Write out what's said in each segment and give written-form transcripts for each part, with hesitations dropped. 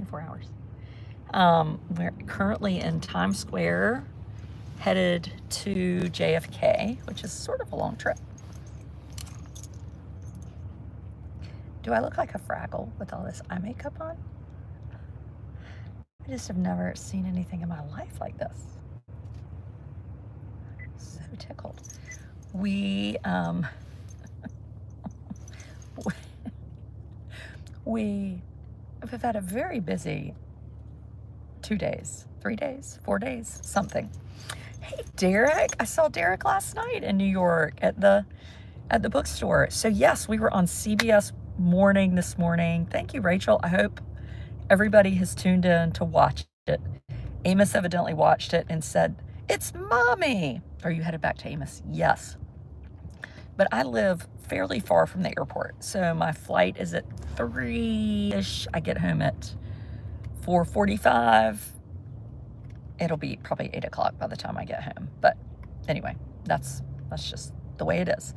24 hours. We're currently in Times Square, headed to JFK, which is sort of a long trip. Do I look like a Fraggle with all this eye makeup on? I just have never seen anything in my life like this. So tickled. We have had a very busy 2 days, 3 days, 4 days, something. Hey, Derek, I saw Derek last night in New York at the bookstore. So yes, we were on CBS Morning this morning. Thank you, Rachel. I hope everybody has tuned in to watch it. Amos evidently watched it and said, "It's Mommy." Are you headed back to Amos? Yes. But I live fairly far from the airport, so my flight is at 3-ish. I get home at 4:45. It'll be probably 8 o'clock by the time I get home. But anyway, that's just the way it is.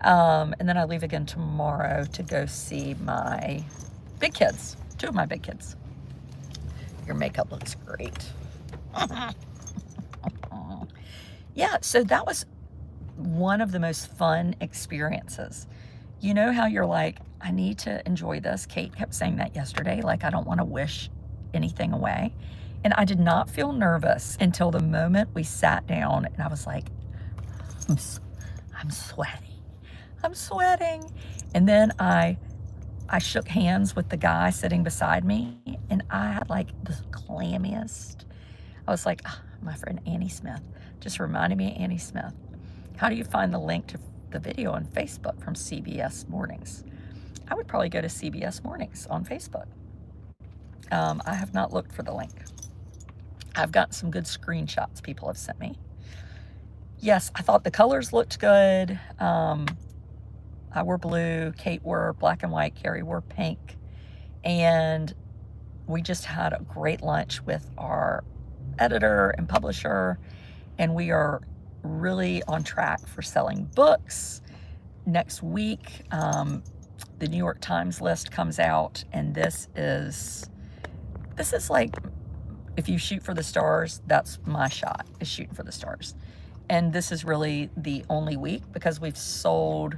And then I leave again tomorrow to go see my big kids, 2 of my big kids. Your makeup looks great. Yeah, so that was one of the most fun experiences. You know how you're like, I need to enjoy this. Kate kept saying that yesterday, like, I don't want to wish anything away. And I did not feel nervous until the moment we sat down and I was like, I'm sweating. I'm sweating. And then I shook hands with the guy sitting beside me and I had like the clammiest. I was like, oh, my friend Annie Smith just reminded me of Annie Smith. How do you find the link to the video on Facebook from CBS Mornings? I would probably go to CBS Mornings on Facebook. I have not looked for the link. I've got some good screenshots people have sent me. Yes, I thought the colors looked good. I wore blue, Kate wore black and white, Carrie wore pink. And we just had a great lunch with our editor and publisher. And we are really on track for selling books. Next week, the New York Times list comes out, and this is like, if you shoot for the stars, that's my shot, is shooting for the stars. And this is really the only week because we've sold,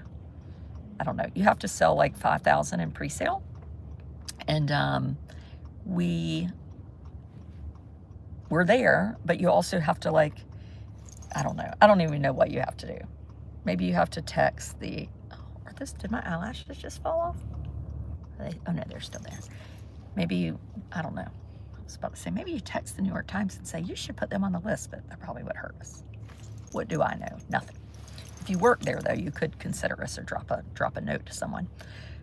I don't know, you have to sell like 5,000 in pre-sale. And we're there, but you also have to like, I don't know. I don't even know what you have to do. Maybe you have to text the, did my eyelashes just fall off? Oh no, they're still there. Maybe I don't know. I was about to say, maybe you text the New York Times and say, you should put them on the list, but that probably would hurt us. What do I know? Nothing. If you work there though, you could consider us or drop a note to someone.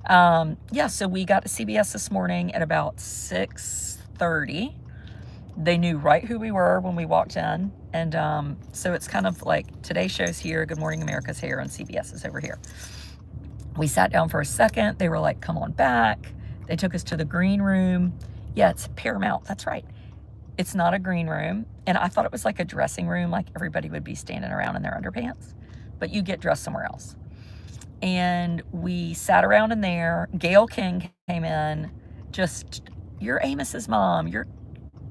Yeah, so we got to CBS this morning at about 6:30. They knew right who we were when we walked in. And so it's kind of like Today Show's here, Good Morning America's here, and CBS is over here. We sat down for a second. They were like, come on back. They took us to the green room. Yeah, it's Paramount. That's right. It's not a green room. And I thought it was like a dressing room, like everybody would be standing around in their underpants. But you get dressed somewhere else. And we sat around in there. Gail King came in. Just, you're Amos's mom.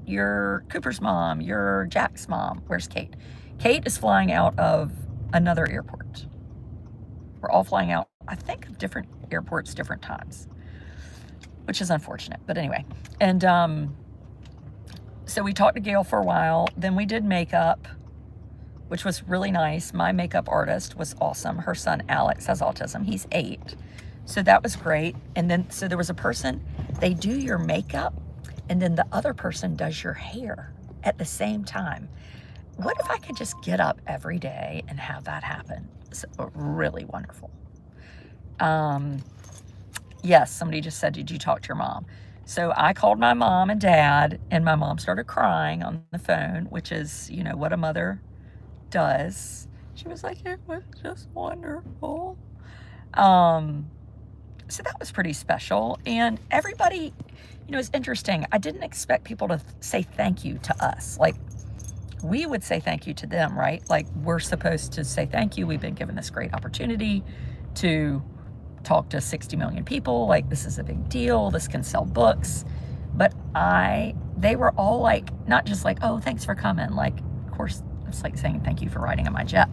You're Cooper's mom. You're Jack's mom. Where's Kate? Kate is flying out of another airport. We're all flying out, I think, of different airports, different times, which is unfortunate. But anyway, and so we talked to Gail for a while. Then we did makeup, which was really nice. My makeup artist was awesome. Her son, Alex, has autism. He's 8. So that was great. And then, so there was a person, they do your makeup, and then the other person does your hair at the same time. What if I could just get up every day and have that happen? It's really wonderful. Yes, somebody just said, did you talk to your mom? So I called my mom and dad, and my mom started crying on the phone, which is, you know, what a mother does. She was like, it was just wonderful. So that was pretty special. And everybody, you know, it's interesting. I didn't expect people to say thank you to us. Like, we would say thank you to them, right? Like, we're supposed to say thank you. We've been given this great opportunity to talk to 60 million people. Like, this is a big deal. This can sell books. But they were all like, not just like, oh, thanks for coming. Like, of course, it's like saying thank you for riding on my jet.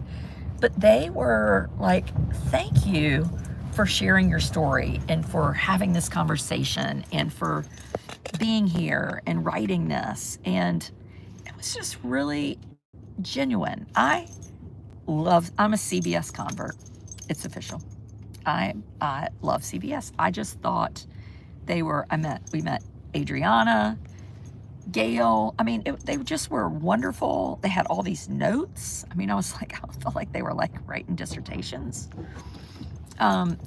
But they were like, thank you for sharing your story and for having this conversation and for being here and writing this. And it was just really genuine. I'm a CBS convert. It's official. I love CBS. I just thought we met Adriana, Gail. I mean, they just were wonderful. They had all these notes. I mean, I felt like they were like writing dissertations.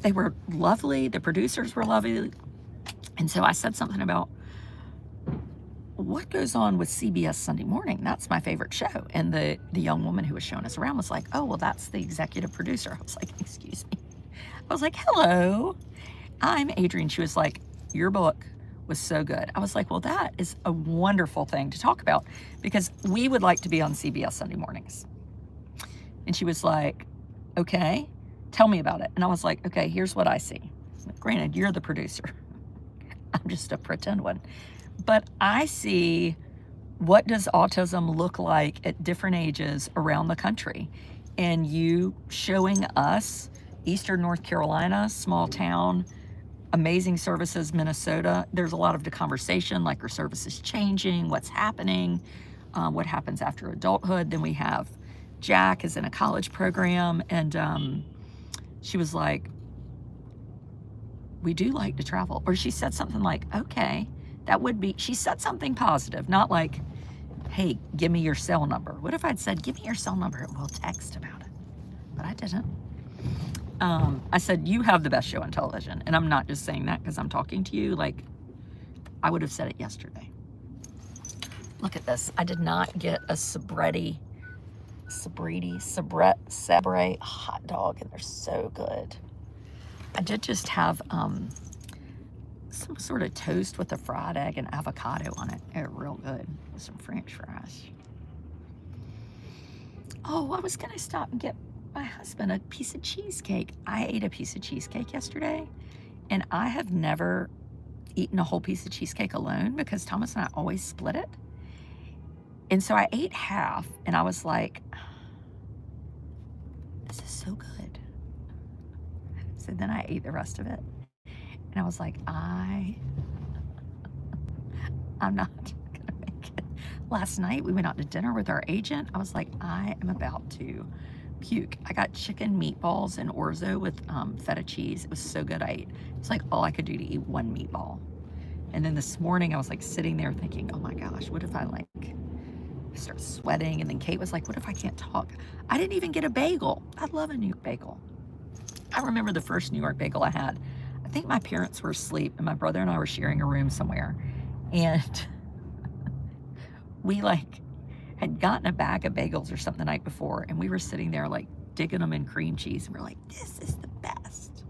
They were lovely. The producers were lovely. And so I said something about what goes on with CBS Sunday Morning. That's my favorite show. And the young woman who was showing us around was like, oh, well, that's the executive producer. I was like, excuse me. I was like, hello, I'm Adrienne. She was like, your book was so good. I was like, well, that is a wonderful thing to talk about because we would like to be on CBS Sunday mornings. And she was like, okay, tell me about it. And I was like, okay, here's what I see. Granted, you're the producer. I'm just a pretend one. But I see what does autism look like at different ages around the country. And you showing us Eastern North Carolina, small town, amazing services, Minnesota. There's a lot of the conversation, like are services changing, what's happening, what happens after adulthood. Then we have Jack is in a college program, and she was like, we do like to travel. Or she said something like, okay, she said something positive, not like, hey, give me your cell number. What if I'd said, give me your cell number and we'll text about it? But I didn't. I said, you have the best show on television. And I'm not just saying that because I'm talking to you. Like, I would have said it yesterday. Look at this. I did not get a Sabre hot dog, and they're so good. I did just have some sort of toast with a fried egg and avocado on it. They're real good with some French fries. Oh, I was gonna stop and get my husband a piece of cheesecake. I ate a piece of cheesecake yesterday, and I have never eaten a whole piece of cheesecake alone because Thomas and I always split it. And so I ate half, and I was like, this is so good. So then I ate the rest of it, and I was like, I'm not gonna make it. Last night we went out to dinner with our agent. I was like, I am about to puke. I got chicken meatballs and orzo with feta cheese. It was so good. It's like all I could do to eat one meatball. And then this morning I was like sitting there thinking, oh my gosh, what if I like start sweating? And then Kate was like, what if I can't talk? I didn't even get a bagel. I love a New York bagel. I remember the first New York bagel I had. I think my parents were asleep and my brother and I were sharing a room somewhere. And we like had gotten a bag of bagels or something the night before, and we were sitting there like digging them in cream cheese, and we're like, this is the best.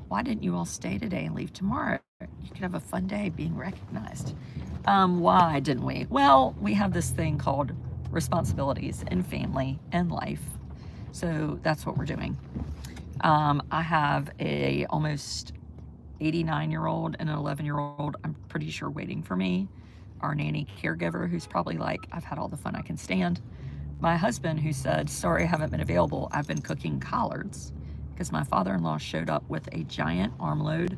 Why didn't you all stay today and leave tomorrow? You could have a fun day being recognized. Why didn't we? Well, we have this thing called responsibilities and family and life. So that's what we're doing. I have a almost 89-year-old and an 11-year-old, I'm pretty sure, waiting for me. Our nanny caregiver, who's probably like, I've had all the fun I can stand. My husband, who said, sorry, I haven't been available. I've been cooking collards because my father-in-law showed up with a giant armload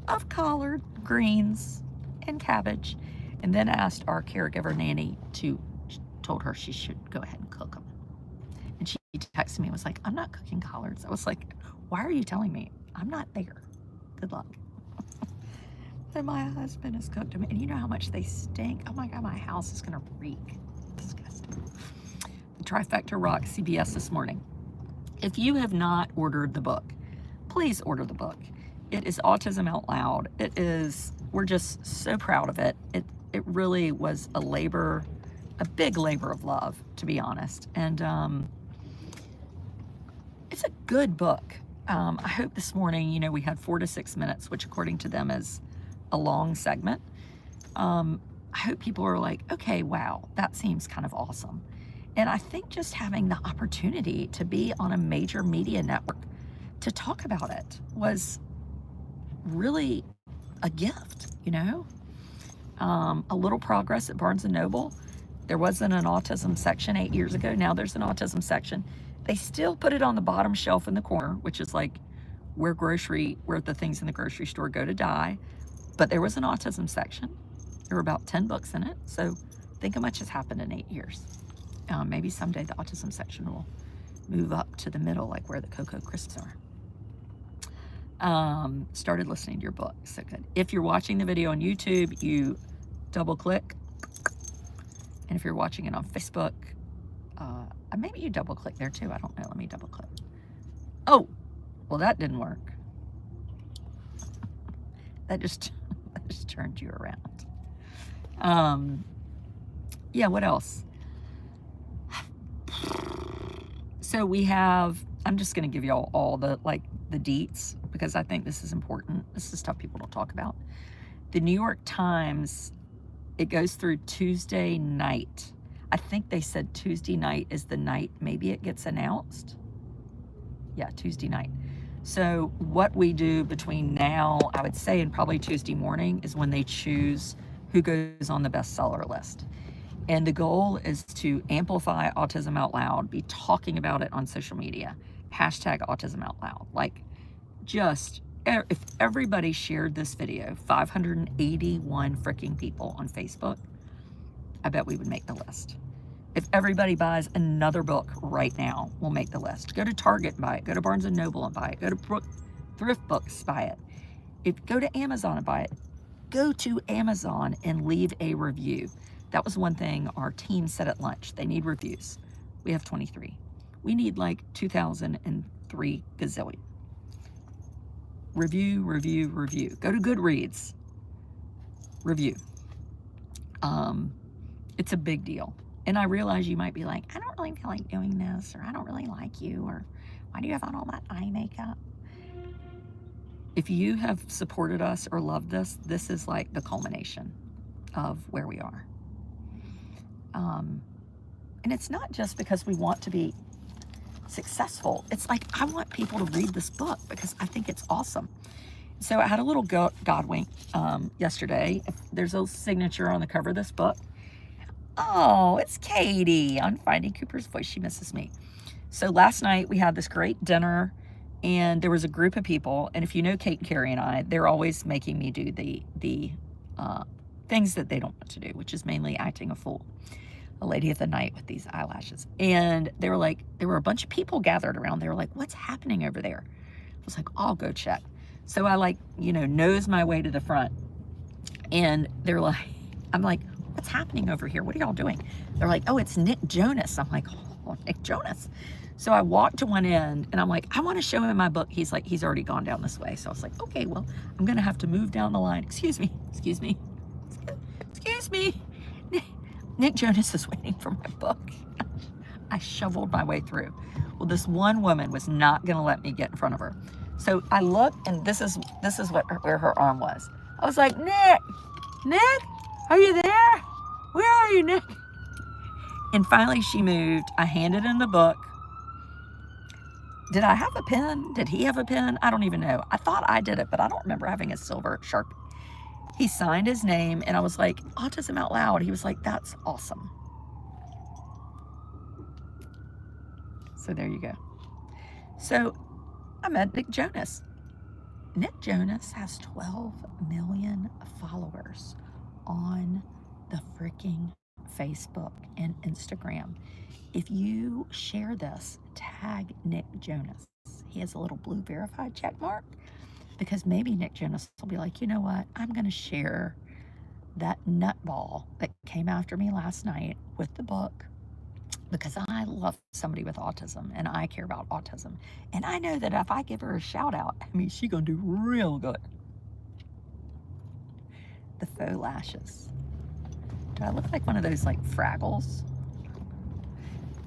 of collard greens and cabbage, and then asked our caregiver nanny told her she should go ahead and cook them. And she texted me and was like, I'm not cooking collards. I was like, why are you telling me? I'm not there. Good luck. And my husband has cooked them, and you know how much they stink? Oh my God, my house is gonna reek. Disgusting. The Trifecta Rock CBS this morning. If you have not ordered the book, please order the book. It is Autism Out Loud. We're just so proud of it. It really was a big labor of love, to be honest. And it's a good book. I hope this morning, we had 4 to 6 minutes, which according to them is a long segment. I hope people are like, okay, wow, that seems kind of awesome. And I think just having the opportunity to be on a major media network to talk about it was really a gift, A little progress at Barnes & Noble. There wasn't an autism section 8 years ago. Now there's an autism section. They still put it on the bottom shelf in the corner, which is like where the things in the grocery store go to die. But there was an autism section. There were about 10 books in it. So think how much has happened in 8 years. Maybe someday the autism section will move up to the middle, like where the Cocoa Crisps are. Started listening to your book. So good. If you're watching the video on YouTube, you double click. And if you're watching it on Facebook, maybe you double click there too. I don't know. Let me double click. Oh, well, that didn't work. That just turned you around. Yeah, what else? So we have, I'm just going to give y'all all the deets, because I think this is important. This is stuff people don't talk about. The New York Times, it goes through Tuesday night. I think they said Tuesday night is the night maybe it gets announced. Yeah, Tuesday night. So what we do between now, I would say, and probably Tuesday morning is when they choose who goes on the bestseller list. And the goal is to amplify Autism Out Loud, be talking about it on social media, hashtag Autism Out Loud. Like, just, if everybody shared this video, 581 freaking people on Facebook, I bet we would make the list. If everybody buys another book right now, we'll make the list. Go to Target and buy it. Go to Barnes & Noble and buy it. Go to Thrift Books, buy it. Go to Amazon and buy it. Go to Amazon and leave a review. That was one thing our team said at lunch. They need reviews. We have 23. We need like 2,003 gazillion. Review, review, review. Go to Goodreads. Review. It's a big deal. And I realize you might be like, I don't really feel like doing this, or I don't really like you, or why do you have on all that eye makeup? If you have supported us or loved this, this is like the culmination of where we are. And it's not just because we want to be successful. It's like, I want people to read this book because I think it's awesome. So I had a little God wink yesterday. There's a signature on the cover of this book. Oh, it's Katie on Finding Cooper's Voice. She misses me. So last night we had this great dinner, and there was a group of people. And if you know Kate and Carrie and I, they're always making me do the things that they don't want to do, which is mainly acting a fool, a lady of the night with these eyelashes. And they were like, there were a bunch of people gathered around. They were like, what's happening over there? I was like, I'll go check. So I nose my way to the front, and they're like, I'm like, what's happening over here? What are y'all doing? They're like, oh, it's Nick Jonas. I'm like, oh, Nick Jonas. So I walked to one end, and I'm like, I want to show him my book. He's like, he's already gone down this way. So I was like, okay, well, I'm going to have to move down the line. Excuse me. Nick Jonas is waiting for my book. I shoveled my way through. Well, this one woman was not going to let me get in front of her. So I looked, and this is where her arm was. I was like, Nick, are you there? Where are you, Nick? And finally she moved. I handed him the book. Did I have a pen? Did he have a pen? I don't even know. I thought I did it, but I don't remember having a silver Sharpie. He signed his name, and I was like, Autism Out Loud. He was like, that's awesome. So there you go. So I met Nick Jonas. Nick Jonas has 12 million followers on the freaking Facebook and Instagram. If you share this, tag Nick Jonas. He has a little blue verified check mark, because maybe Nick Jonas will be like, you know what? I'm going to share that nutball that came after me last night with the book, because I love somebody with autism, and I care about autism. And I know that if I give her a shout out, I mean, she's going to do real good. The faux lashes. Do I look like one of those like Fraggles?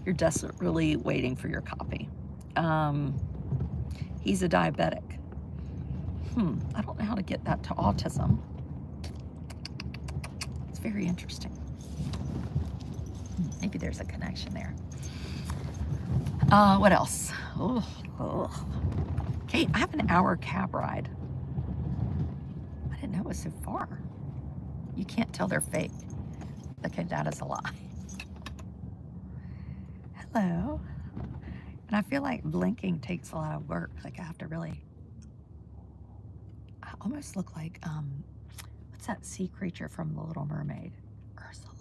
You're desperately waiting for your copy. He's a diabetic. I don't know how to get that to autism. It's very interesting. Maybe there's a connection there. What else? Kate, I have an hour cab ride. I didn't know it was so far. You can't tell they're fake. Okay, that is a lie. Hello. And I feel like blinking takes a lot of work. Like I have to really, I almost look like, what's that sea creature from The Little Mermaid? Ursula.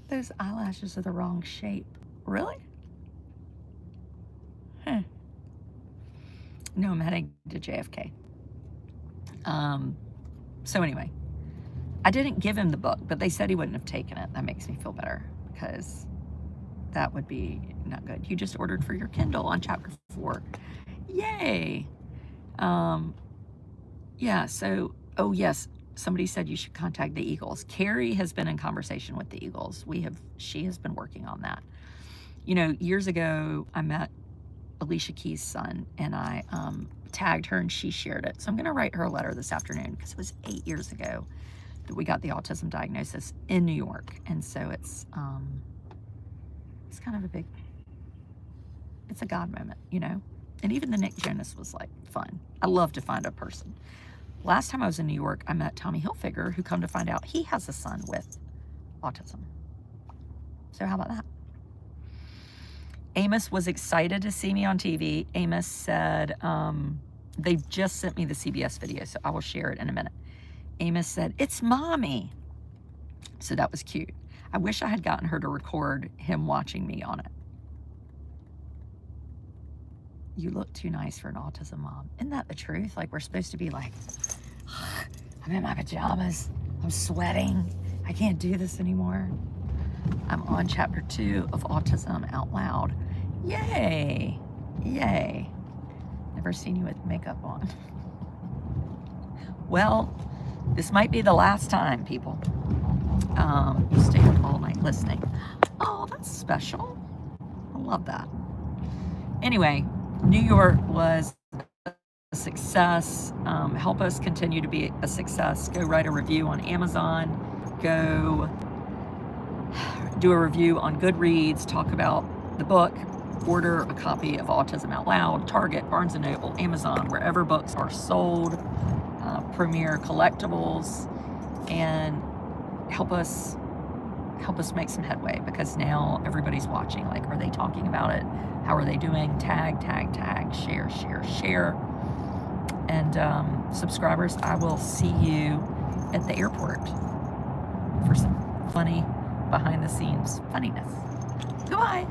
Those eyelashes are the wrong shape. Really? Huh. No, I'm heading to JFK. So anyway, I didn't give him the book, but they said he wouldn't have taken it. That makes me feel better because that would be not good. You just ordered for your Kindle on chapter 4. Yay. Yeah, so, oh yes, somebody said you should contact the Eagles. Carrie has been in conversation with the Eagles. She has been working on that. You know, years ago, I met Alicia Keys' son, and I tagged her and she shared it. So I'm going to write her a letter this afternoon because it was 8 years ago that we got the autism diagnosis in New York. And so it's kind of it's a God moment, you know? And even the Nick Jonas was like fun. I love to find a person. Last time I was in New York, I met Tommy Hilfiger, who come to find out he has a son with autism. So how about that? Amos was excited to see me on TV. Amos said, they've just sent me the CBS video, so I will share it in a minute. Amos said, "It's mommy." So that was cute. I wish I had gotten her to record him watching me on it. You look too nice for an autism mom. Isn't that the truth? Like, we're supposed to be like, I'm in my pajamas. I'm sweating. I can't do this anymore. I'm on chapter 2 of Autism Out Loud. Yay. Yay. Never seen you with makeup on. Well, this might be the last time, people. You stayed up all night listening. Oh, that's special. I love that. Anyway, New York was a success. Help us continue to be a success. Go write a review on Amazon. Go do a review on Goodreads. Talk about the book. Order a copy of Autism Out Loud. Target, Barnes & Noble, Amazon, wherever books are sold. Premier Collectibles. And help us make some headway, because now everybody's watching. Like, are they talking about it? How are they doing? Tag, tag, tag, share, share, share. And subscribers, I will see you at the airport for some funny behind the scenes funniness. Goodbye.